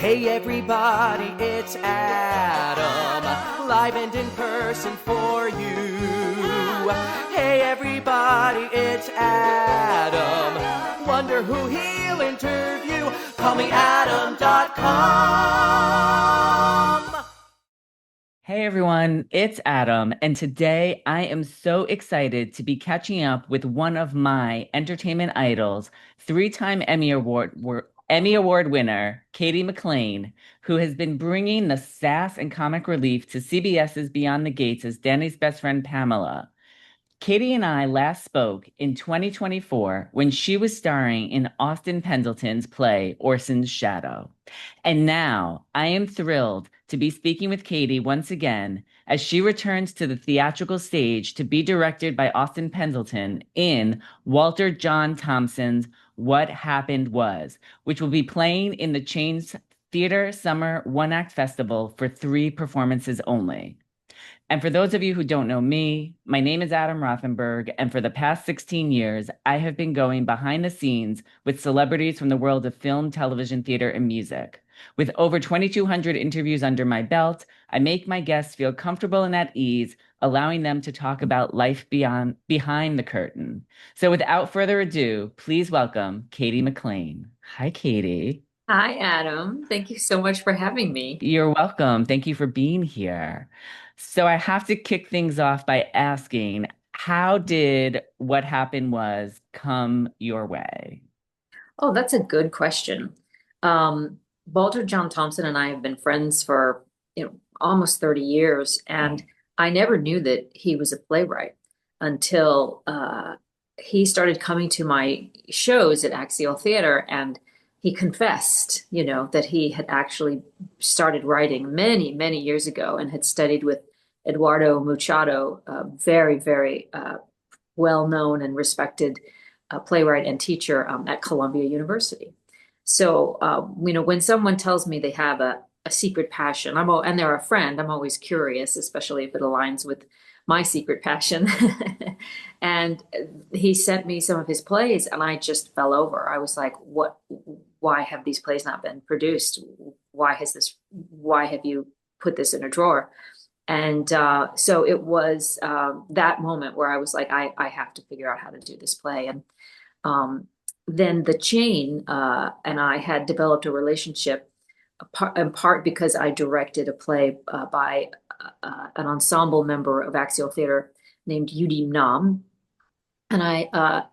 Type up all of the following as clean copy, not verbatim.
Hey everybody, it's Adam, live and in person for you. Hey everybody, it's Adam, wonder who he'll interview. Call me Adam.com. Hey everyone, it's Adam, and today I am so excited to be catching up with one of my entertainment idols, three-time Emmy Award winner, Cady McClain, who has been bringing the sass and comic relief to CBS's Beyond the Gates as Dani's best friend Pamela. Cady and I last spoke in 2024 when she was starring in Austin Pendleton's play Orson's Shadow. And now I am thrilled to be speaking with Cady once again as she returns to the theatrical stage to be directed by Austin Pendleton in Walter John Thompson's What Happened Was, which will be playing in the Chains Theater Summer One Act Festival for 3 performances only. And for those of you who don't know me, my name is Adam Rothenberg, and for the past 16 years, I have been going behind the scenes with celebrities from the world of film, television, theater, and music. With over 2,200 interviews under my belt, I make my guests feel comfortable and at ease, allowing them to talk about life behind the curtain. So without further ado, please welcome Cady McClain. Hi, Cady. Hi, Adam. Thank you so much for having me. You're welcome. Thank you for being here. So I have to kick things off by asking, how did What Happened Was come your way? Oh, that's a good question. Walter John Thompson and I have been friends for, almost 30 years, and I never knew that he was a playwright until he started coming to my shows at Axial Theater, and he confessed, that he had actually started writing many, many years ago and had studied with Eduardo Machado, a very, very well-known and respected playwright and teacher at Columbia University. So, when someone tells me they have a secret passion, and they're a friend, I'm always curious, especially if it aligns with my secret passion. And he sent me some of his plays, and I just fell over. I was like, "What? Why have these plays not been produced? Why have you put this in a drawer?" And so it was that moment where I was like, I have to figure out how to do this play. And then the chain and I had developed a relationship, in part because I directed a play by an ensemble member of Axial Theater named Yudim Nam. And I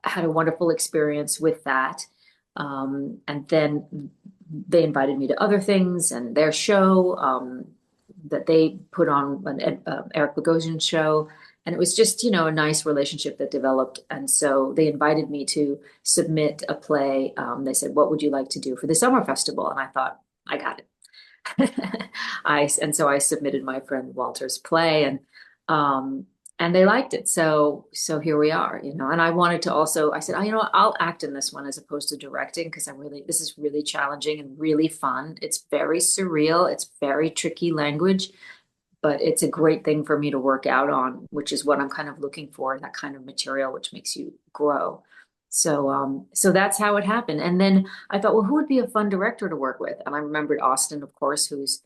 had a wonderful experience with that. And then they invited me to other things and their show that they put on an Eric Bogosian's show. And it was just, a nice relationship that developed. And so they invited me to submit a play. They said, "What would you like to do for the summer festival?" And I thought, I got it. So I submitted my friend Walter's play, and they liked it. So here we are, and I wanted to also, I said, I'll act in this one as opposed to directing, because this is really challenging and really fun. It's very surreal. It's very tricky language, but it's a great thing for me to work out on, which is what I'm kind of looking for, that kind of material, which makes you grow. So that's how it happened. And then I thought, well, who would be a fun director to work with? And I remembered Austin, of course, who's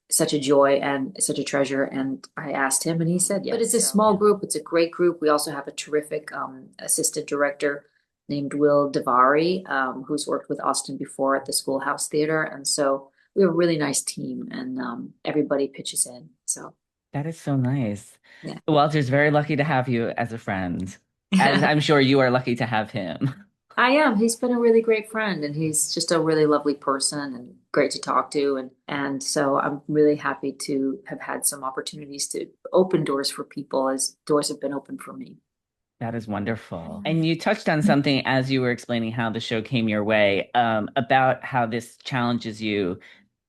such a joy and such a treasure. And I asked him, and he said, yes. But it's a small group. It's a great group. We also have a terrific assistant director named Will Davari, who's worked with Austin before at the Schoolhouse Theater. And so we have a really nice team, and everybody pitches in. So that is so nice. Yeah. Walter's very lucky to have you as a friend. And I'm sure you are lucky to have him. I am. He's been a really great friend, and he's just a really lovely person and great to talk to. And so I'm really happy to have had some opportunities to open doors for people, as doors have been opened for me. That is wonderful. And you touched on something as you were explaining how the show came your way, about how this challenges you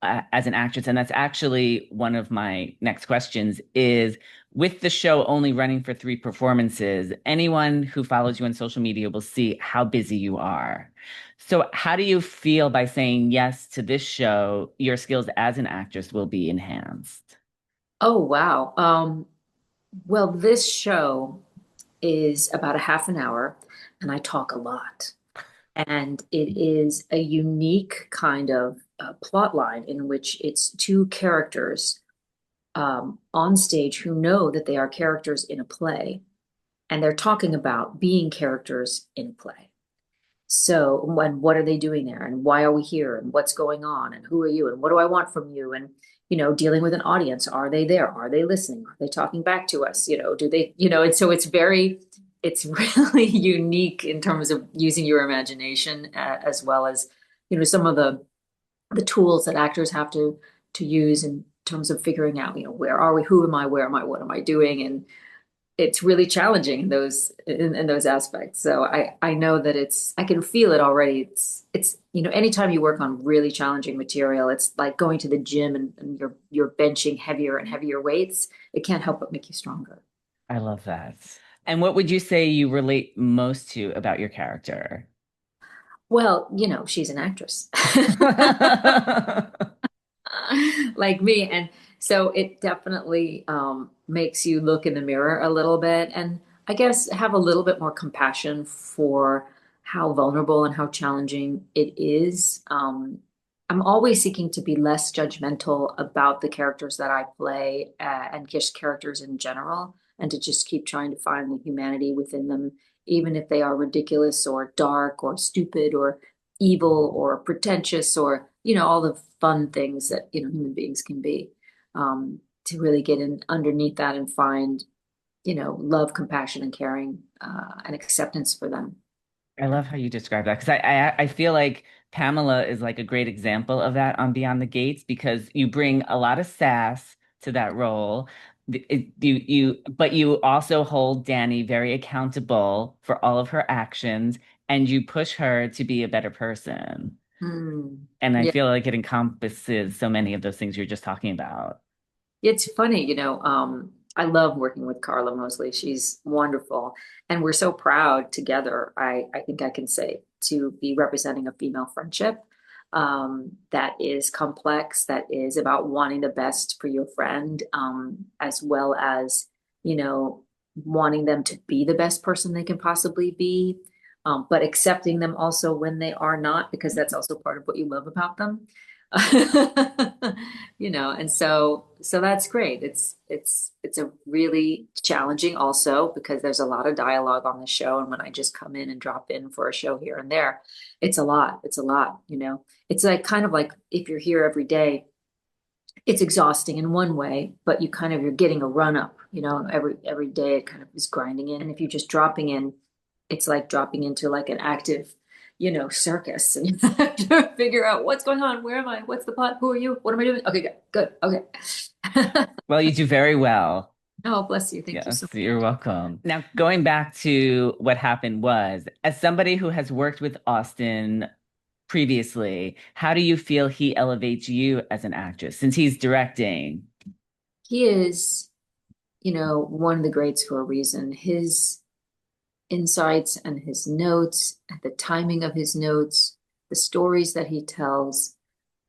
as an actress. And that's actually one of my next questions is, with the show only running for 3 performances, anyone who follows you on social media will see how busy you are. So how do you feel by saying yes to this show, your skills as an actress will be enhanced? Oh, wow. Well, this show is about a half an hour, and I talk a lot. And it is a unique kind of plot line in which it's two characters on stage who know that they are characters in a play, and they're talking about being characters in a play. So what are they doing there, and why are we here, and what's going on, and who are you, and what do I want from you, and dealing with an audience. Are they there? Are they listening? Are they talking back to us? Do they, and so it's really unique in terms of using your imagination, as well as, some of the tools that actors have to use in terms of figuring out, where are we, who am I, where am I, what am I doing? And it's really challenging in those aspects. So I know that I can feel it already. It's anytime you work on really challenging material, it's like going to the gym and you're benching heavier and heavier weights. It can't help but make you stronger. I love that. And what would you say you relate most to about your character? Well, she's an actress. Like me. And so it definitely makes you look in the mirror a little bit, and I guess have a little bit more compassion for how vulnerable and how challenging it is. I'm always seeking to be less judgmental about the characters that I play, and just characters in general, and to just keep trying to find the humanity within them, even if they are ridiculous or dark or stupid or evil or pretentious, or all the fun things that human beings can be, to really get in underneath that and find love, compassion, and caring, and acceptance for them. I love how you describe that, because I feel like Pamela is like a great example of that on Beyond the Gates, because you bring a lot of sass to that role. But you also hold Dani very accountable for all of her actions, and you push her to be a better person. And I Yeah, feel like it encompasses so many of those things you're just talking about. it's funny, I love working with Karla Mosley. She's wonderful, and we're so proud together. I think I can say, to be representing a female friendship, that is complex, that is about wanting the best for your friend, as well as, wanting them to be the best person they can possibly be, but accepting them also when they are not, because that's also part of what you love about them. And so that's great. It's a really challenging also, because there's a lot of dialogue on the show, and when I just come in and drop in for a show here and there, it's a lot. It's like, kind of like, if you're here every day, it's exhausting in one way, but you're getting a run up, every day it kind of is grinding in. And if you're just dropping in, it's like dropping into like an active, circus, and you have to figure out what's going on. Where am I? What's the plot? Who are you? What am I doing? Okay, good. Okay. Well, you do very well. Oh, bless you. Thank you Yes, so much. you're welcome. Now, going back to what happened was, as somebody who has worked with Austin previously, how do you feel he elevates you as an actress since he's directing? He is, one of the greats for a reason. His insights and his notes, the timing of his notes, the stories that he tells,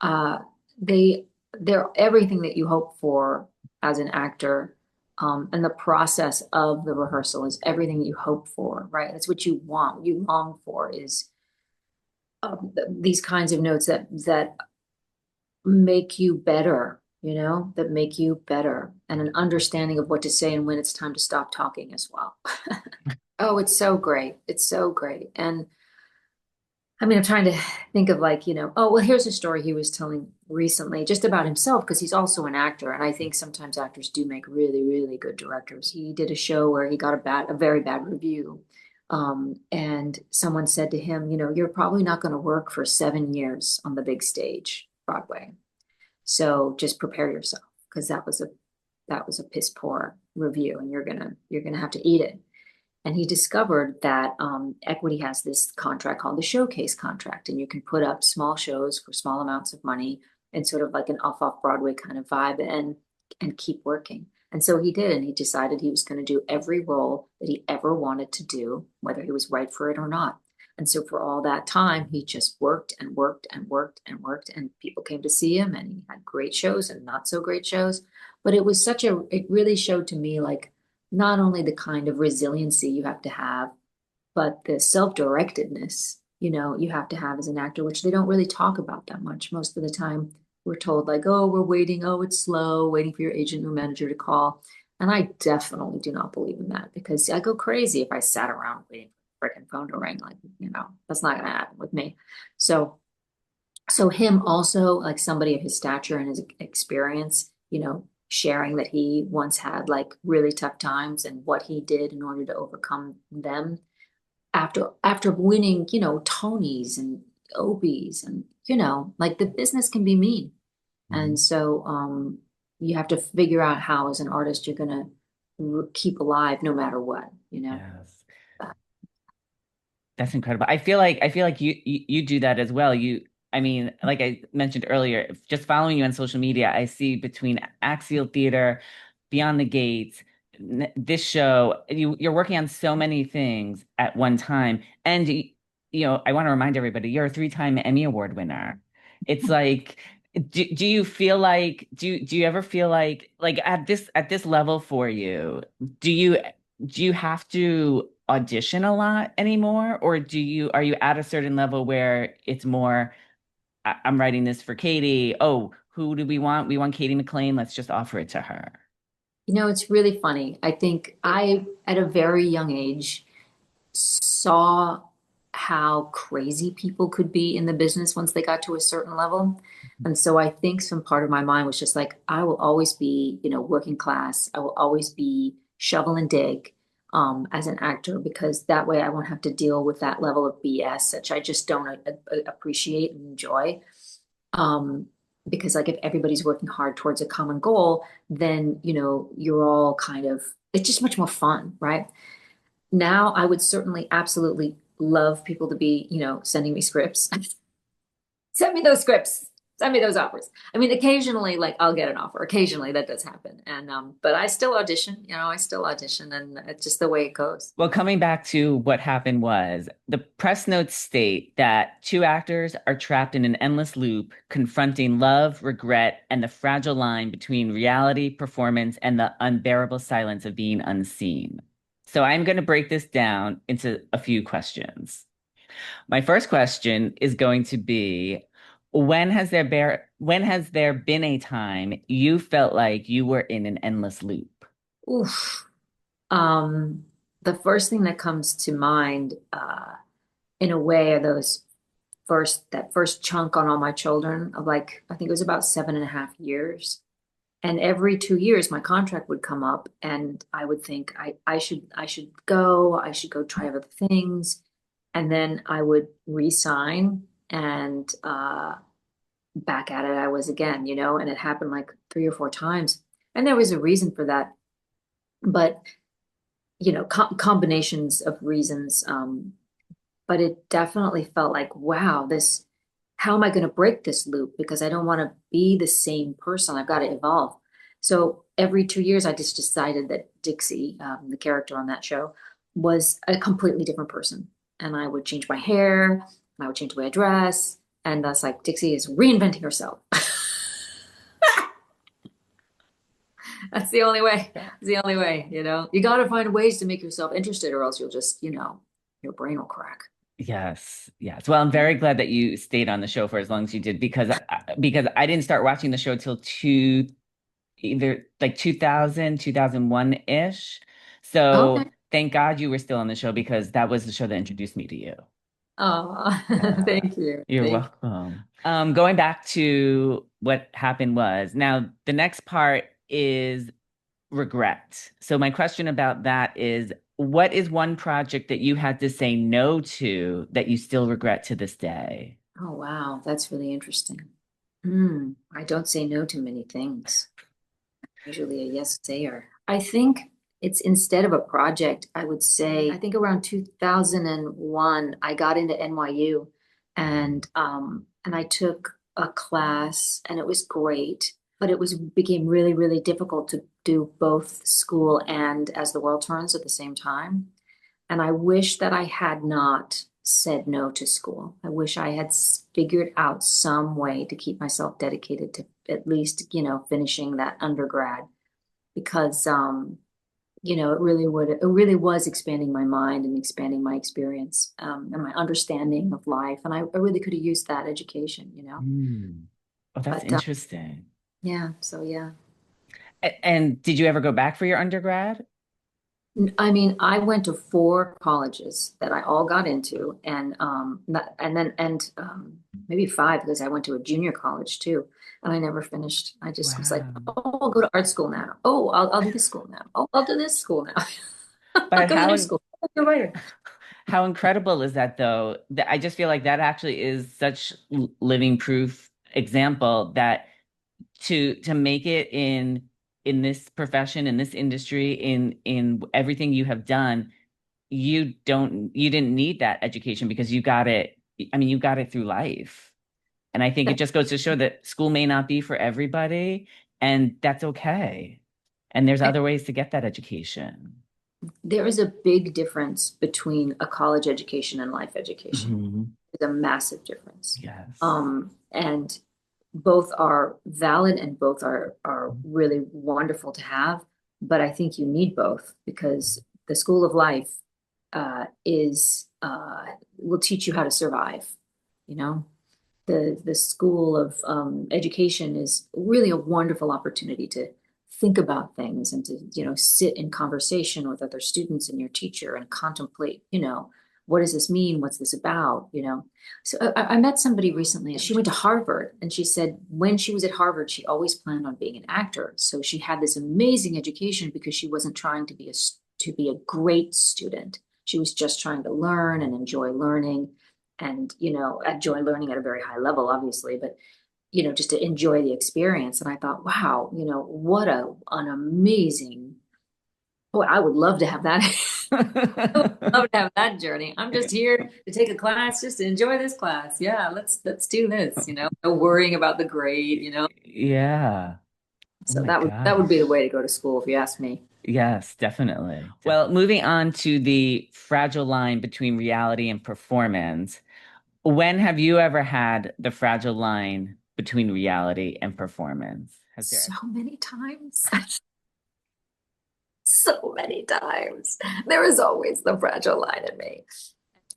uh, they're everything that you hope for as an actor. And the process of the rehearsal is everything you hope for, right? That's what you want. What you long for is, these kinds of notes that make you better, that make you better, and an understanding of what to say and when it's time to stop talking as well. Oh, it's so great. It's so great. And I mean, I'm trying to think of, like, oh, well, here's a story he was telling recently just about himself, because he's also an actor. And I think sometimes actors do make really, really good directors. He did a show where he got a very bad review. And someone said to him, you're probably not going to work for 7 years on the big stage, Broadway. So just prepare yourself, because that was a piss poor review, and you're gonna have to eat it. And he discovered that, Equity has this contract called the Showcase contract, and you can put up small shows for small amounts of money, and sort of like an off Broadway kind of vibe, and keep working. And so he did, and he decided he was going to do every role that he ever wanted to do, whether he was right for it or not. And so for all that time, he just worked and worked and worked and worked, and people came to see him, and he had great shows and not so great shows. But it really showed to me, like, not only the kind of resiliency you have to have, but the self-directedness you have to have as an actor, which they don't really talk about that much. Most of the time, we're told like, oh, we're waiting, oh, it's slow, waiting for your agent or manager to call. And I definitely do not believe in that because I go crazy if I sat around waiting for the freaking phone to ring. Like, that's not gonna happen with me. So him also, like somebody of his stature and his experience, sharing that he once had like really tough times and what he did in order to overcome them after winning, Tonys and Obies and like the business can be mean. And so you have to figure out how as an artist you're gonna keep alive no matter what. Yes. That's incredible. I feel like you do that as well. I mean, like I mentioned earlier, just following you on social media, I see between Axial Theater, Beyond the Gates, this show, you're working on so many things at one time. And I want to remind everybody, you're a three-time Emmy Award winner. It's like, do you feel like do you ever feel like at this level for you, do you do you have to audition a lot anymore, or are you at a certain level where it's more, I'm writing this for Cady. Oh, who do we want? We want Cady McClain. Let's just offer it to her. It's really funny. I think I, at a very young age, saw how crazy people could be in the business once they got to a certain level. And so I think some part of my mind was just like, I will always be, working class. I will always be shovel and dig as an actor because that way I won't have to deal with that level of BS, which I just don't appreciate and enjoy. Um, because like if everybody's working hard towards a common goal, then, you're all kind of, it's just much more fun, right? Now I would certainly absolutely love people to be, sending me scripts. Send me those scripts. Send me those offers. I mean, occasionally, like I'll get an offer. Occasionally that does happen. And but I still audition, I still audition and it's just the way it goes. Well, coming back to what happened was the press notes state that two actors are trapped in an endless loop, confronting love, regret, and the fragile line between reality, performance, and the unbearable silence of being unseen. So I'm going to break this down into a few questions. My first question is going to be, when has there been a time you felt like you were in an endless loop? Oof. The first thing that comes to mind, in a way, are that first chunk on All My Children of like, I think it was about 7.5 years. And every 2 years, my contract would come up, and I would think I should go try other things, and then I would resign, and back at it I was again, and it happened like 3 or 4 times, and there was a reason for that, but combinations of reasons. But it definitely felt like, wow, how am I going to break this loop? Because I don't want to be the same person. I've got to evolve. So every 2 years, I just decided that Dixie, the character on that show, was a completely different person. And I would change my hair, and I would change the way I dress. And that's like, Dixie is reinventing herself. That's the only way. It's the only way, You got to find ways to make yourself interested, or else you'll just, your brain will crack. Yes, yes. Well, I'm very glad that you stayed on the show for as long as you did because I didn't start watching the show till either like 2000, 2001-ish. So Okay. thank God you were still on the show because that was the show that introduced me to you. Oh, thank you. You're welcome. Going back to what happened was, now the next part is regret. So my question about that is, what is one project that you had to say no to that you still regret to this day? Oh, wow. That's really interesting. I don't say no to many things. Usually a yes sayer. I think it's instead of a project, I would say, I think around 2001, I got into NYU and I took a class and it was great, but became really, really difficult to do both school and As the World Turns at the same time. And I wish that I had not said no to school. I wish I had figured out some way to keep myself dedicated to at least, finishing that undergrad because it really was expanding my mind and expanding my experience, and my understanding of life. And I really could have used that education. Mm. Oh, that's But interesting. yeah, so yeah. And did you ever go back for your undergrad? I mean, I went to four colleges that I all got into, and maybe five because I went to a junior college too, and I never finished. I just was like, Wow. oh, I'll go to art school now. Oh, I'll do this school now. Oh, I'll do this school now. I'll But go to this school. I'll be a writer. how incredible is that though? That I just feel like that actually is such living proof example that to make it in this profession, in this industry, in everything you have done, you didn't need that education because you got it. I mean, you got it through life. And I think it just goes to show that school may not be for everybody, and that's okay. And there's other ways to get that education. There is a big difference between a college education and life education. Mhm. There's a massive difference. Yes. And both are valid and both are really wonderful to have. But I think you need both because the school of life is will teach you how to survive. You know, the school of education is really a wonderful opportunity to think about things and to sit in conversation with other students and your teacher and contemplate, what does this mean, what's this about. So I met somebody recently. She went to Harvard, and she said when she was at Harvard she always planned on being an actor, so she had this amazing education because she wasn't trying to be a great student. She was just trying to learn and enjoy learning, and enjoy learning at a very high level, obviously, but just to enjoy the experience. And I thought, wow, what an amazing, boy, I would love to have that. I would love to have that journey. I'm just here to take a class, just to enjoy this class. Yeah, let's do this, no worrying about the grade. Yeah. Oh So my that would be gosh. the way to go to school if you ask me. Yes, definitely. Well, moving on to the fragile line between reality and performance. When have you ever had the fragile line between reality and performance? Has there So ever? many times. So many times. There is always the fragile line in me.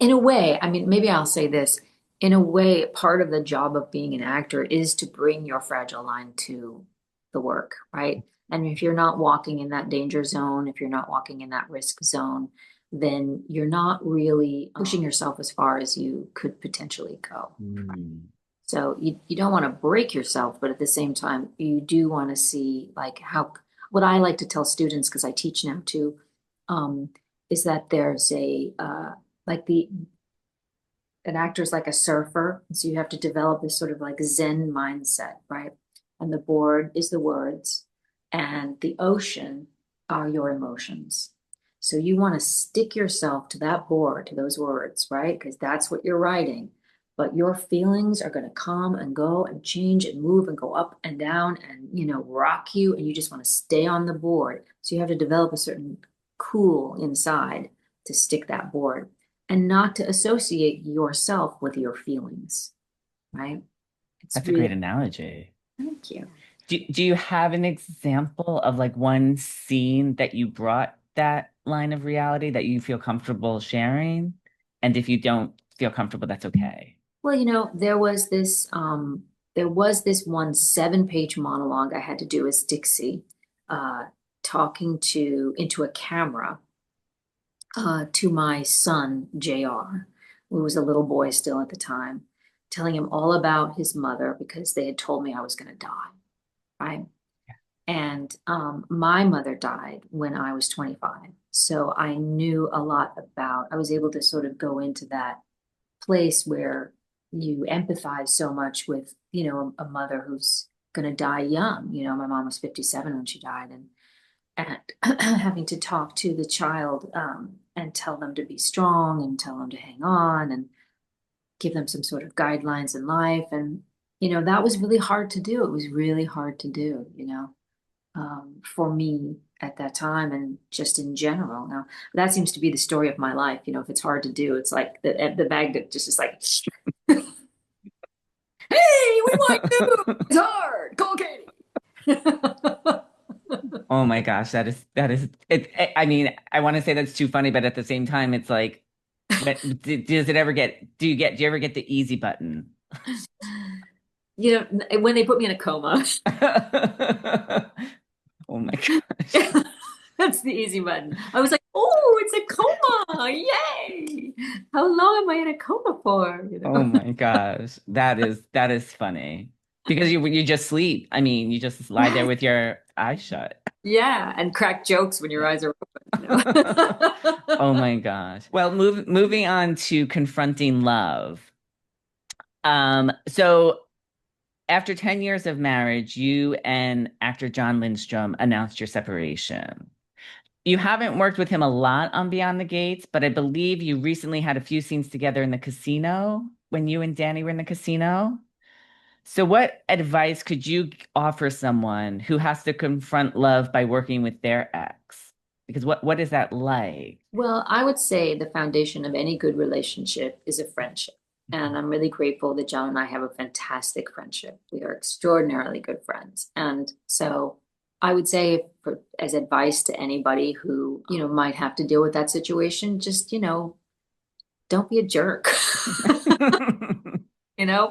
In a way, I mean, maybe I'll say this. In a way, part of the job of being an actor is to bring your fragile line to the work, right? And if you're not walking in that danger zone, if you're not walking in that risk zone, then you're not really pushing yourself as far as you could potentially go. Hmm. So you don't want to break yourself, but at the same time, you do want to see like what I like to tell students, because I teach now too, um, is that there's like an actor's like a surfer. So you have to develop this sort of like Zen mindset, right? And the board is the words, and the ocean are your emotions. So you want to stick yourself to that board, to those words, right? Because that's what you're writing. But your feelings are going to come and go and change and move and go up and down and, rock you. And you just want to stay on the board. So you have to develop a certain cool inside to stick that board and not to associate yourself with your feelings, right? It's That's a really, great analogy. thank you. Do you have an example of like one scene that you brought that line of reality that you feel comfortable sharing? And if you don't feel comfortable, that's okay. Well, there was this one 7-page monologue I had to do as Dixie, uh, talking into a camera, to my son, JR, who was a little boy still at the time, telling him all about his mother because they had told me I was going to die, right? And my mother died when I was 25. So I knew a lot I was able to sort of go into that place where you empathize so much with, a mother who's going to die young. My mom was 57 when she died, and having to talk to the child, and tell them to be strong and tell them to hang on and give them some sort of guidelines in life. And, that was really hard to do. It was really hard to do, for me at that time and just in general. Now, that seems to be the story of my life. If it's hard to do, it's like the bag that just is like, hey, we want you. It's hard. Call Cady. Oh Oh my gosh, that is it. I mean, I want to say that's too funny, but at the same time, it's like, does it ever do you ever get the easy button? When they put me in a coma, Oh my gosh. that's the easy button. I was like, oh, it's a coma. Yay. How long am I in a coma for? Oh my gosh. That is funny. Because you just sleep. I mean, you just lie there Yes. with your eyes shut. Yeah, and crack jokes when your eyes are Oh open. my gosh. Well, moving on to confronting love. So after 10 years of marriage, you and actor John Lindstrom announced your separation. You haven't worked with him a lot on Beyond the Gates, but I believe you recently had a few scenes together in the casino when you and Dani were in the casino. So, what advice could you offer someone who has to confront love by working with their ex? Because what is that like? Well, I would say the foundation of any good relationship is a friendship. And I'm really grateful that John and I have a fantastic friendship. We are extraordinarily good friends. And so I would say as advice to anybody who, might have to deal with that situation, just, don't be a jerk.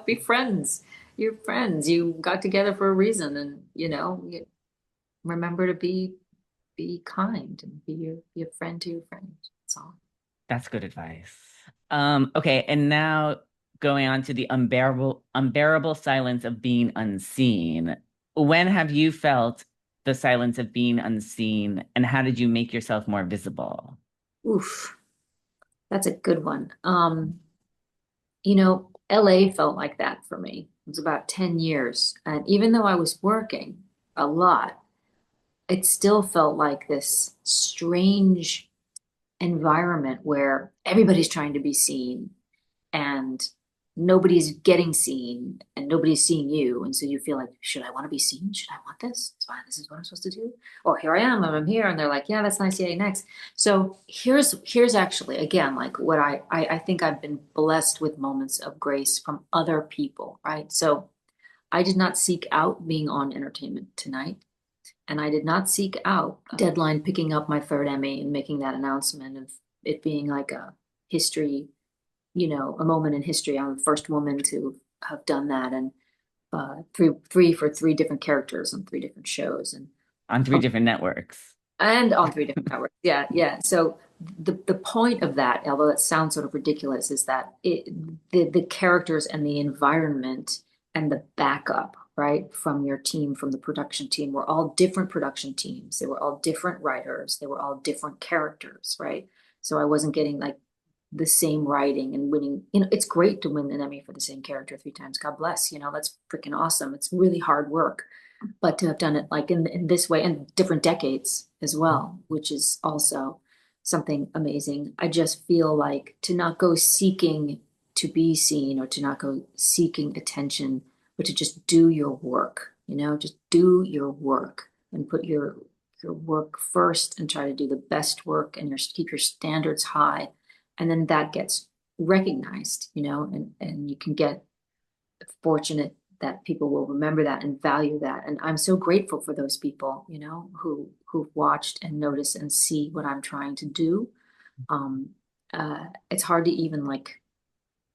Be friends. You're friends. You got together for a reason and, remember to be kind and be a friend to your friends. That's all. That's good advice. Okay, and now going on to the unbearable silence of being unseen. When have you felt the silence of being unseen, and how did you make yourself more visible? Oof, that's a good one. LA felt like that for me. It was about 10 years. And even though I was working a lot, it still felt like this strange environment where everybody's trying to be seen and nobody's getting seen and nobody's seeing you. And so you feel like, should I want to be seen? Should I want this? It's fine. This is what I'm supposed to do. Or here I am, I'm here. And they're like, yeah, that's nice. Yay, next. So here's actually, again, like what I think I've been blessed with moments of grace from other people, right? So I did not seek out being on Entertainment Tonight. And I did not seek out Deadline picking up my third Emmy and making that announcement of it being like a history, a moment in history. I'm the first woman to have done that, and three for three different characters on three different shows, On three different networks. and on three different networks. Yeah, yeah. So the point of that, although that sounds sort of ridiculous, is that the characters and the environment and the backup, right, from your team, from the production team, were all different production teams. They were all different writers. They were all different characters, right? So I wasn't getting like the same writing and winning. It's great to win an Emmy for the same character three times. God bless. That's freaking awesome. It's really hard work. But to have done it like in this way and different decades as well, which is also something amazing. I just feel like to not go seeking to be seen or to not go seeking attention, but to just do your work, just do your work and put your work first and try to do the best work and keep your standards high. And then that gets recognized, and you can get fortunate that people will remember that and value that. And I'm so grateful for those people, who've watched and noticed and see what I'm trying to do. It's hard to even like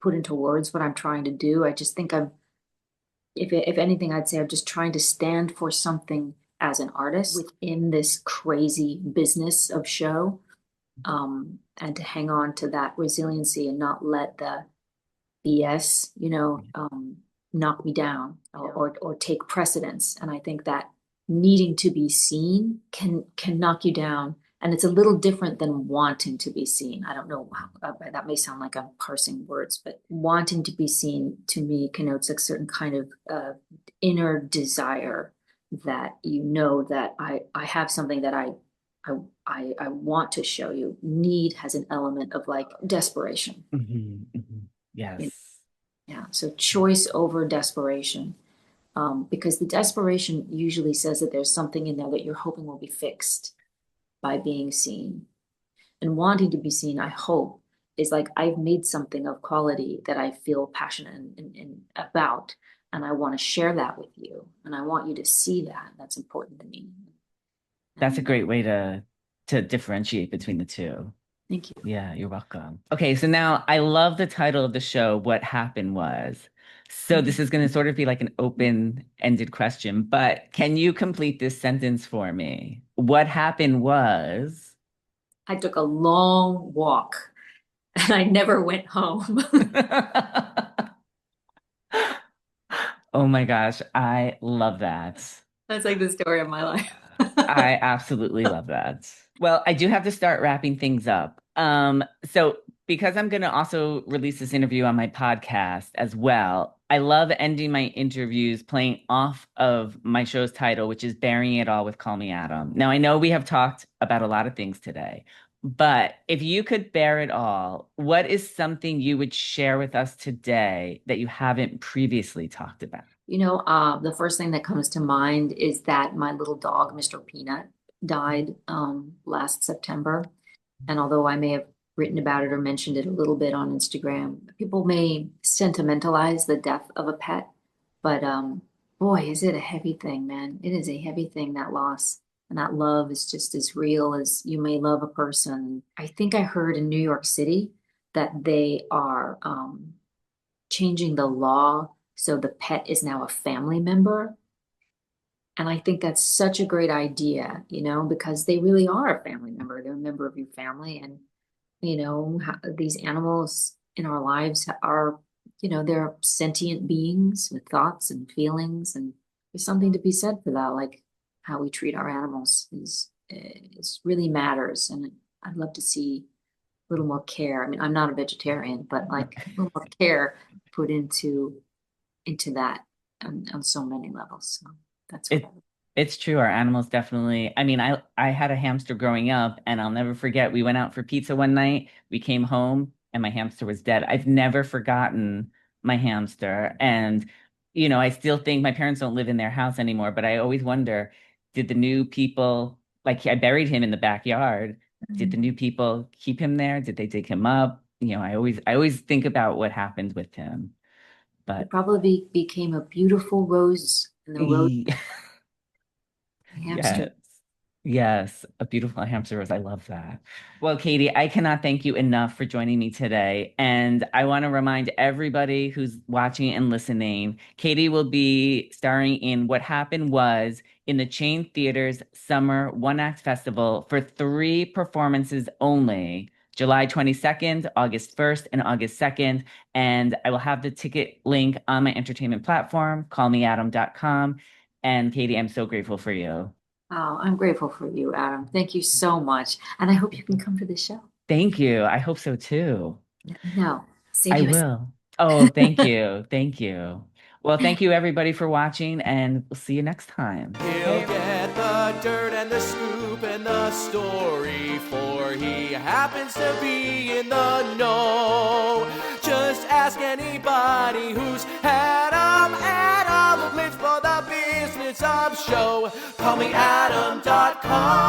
put into words what I'm trying to do. I just think if anything, I'd say I'm just trying to stand for something as an artist within this crazy business of show, and to hang on to that resiliency and not let the BS, knock me down or take precedence. And I think that needing to be seen can knock you down. And it's a little different than wanting to be seen. I don't know how that may sound like I'm parsing words, but wanting to be seen to me connotes a certain kind of inner desire that that I have something that I want to show you. Need has an element of like desperation. Yes. Yeah. So choice over desperation. Because the desperation usually says that there's something in there that you're hoping will be fixed by being seen. And wanting to be seen, I hope, is like I've made something of quality that I feel passionate and about, and I want to share that with you, and I want you to see that. That's important to me. That's a great way to differentiate between the two. Thank you. Yeah, you're welcome. Okay, so now I love the title of the show, What Happened Was. So this is going to sort of be like an open-ended question, but can you complete this sentence for me? What happened was. I took a long walk and I never went home. Oh my gosh, I love that. That's like the story of my life. I absolutely love that. Well, I do have to start wrapping things up. So because I'm going to also release this interview on my podcast as well, I love ending my interviews playing off of my show's title, which is Burying It All with Call Me Adam. Now, I know we have talked about a lot of things today, but if you could bear it all, what is something you would share with us today that you haven't previously talked about? The first thing that comes to mind is that my little dog, Mr. Peanut, died last September. And although I may have written about it or mentioned it a little bit on Instagram, people may sentimentalize the death of a pet. But boy, is it a heavy thing, man. It is a heavy thing, that loss. And that love is just as real as you may love a person. I think I heard in New York City that they are changing the law so the pet is now a family member. And I think that's such a great idea, because they really are a family member. They're a member of your family. And, these animals in our lives are, they're sentient beings with thoughts and feelings. And there's something to be said for that. Like how we treat our animals is really matters. And I'd love to see a little more care. I mean, I'm not a vegetarian, but like a little more care put into that on so many levels. So that's what It's true. Our animals definitely. I mean, I had a hamster growing up, and I'll never forget. We went out for pizza one night. We came home, and my hamster was dead. I've never forgotten my hamster. And, I still think my parents don't live in their house anymore, but I always wonder, did the new people, like I buried him in the backyard, did the new people keep him there? Did they dig him up? I always think about what happened with him. But it probably became a beautiful rose in the rose hamster. yes. Yes, a beautiful hamster rose. I love that. Well, Cady, I cannot thank you enough for joining me today. And I want to remind everybody who's watching and listening, Cady will be starring in What Happened Was in the Chain Theater's Summer One Act Festival for 3 performances only, July 22nd, August 1st, and August 2nd. And I will have the ticket link on my entertainment platform, callmeadam.com. And Cady, I'm so grateful for you. Oh, I'm grateful for you, Adam. Thank you so much. And I hope you can come to the show. Thank you. I hope so too. No, I will. Oh, thank you. Thank you. Well, thank you everybody for watching, and we'll see you next time. He'll get the dirt and the scoop and the story, for he happens to be in the know. Just ask anybody who's had 'em. Adam lives for the business of show. CallMeAdam.com.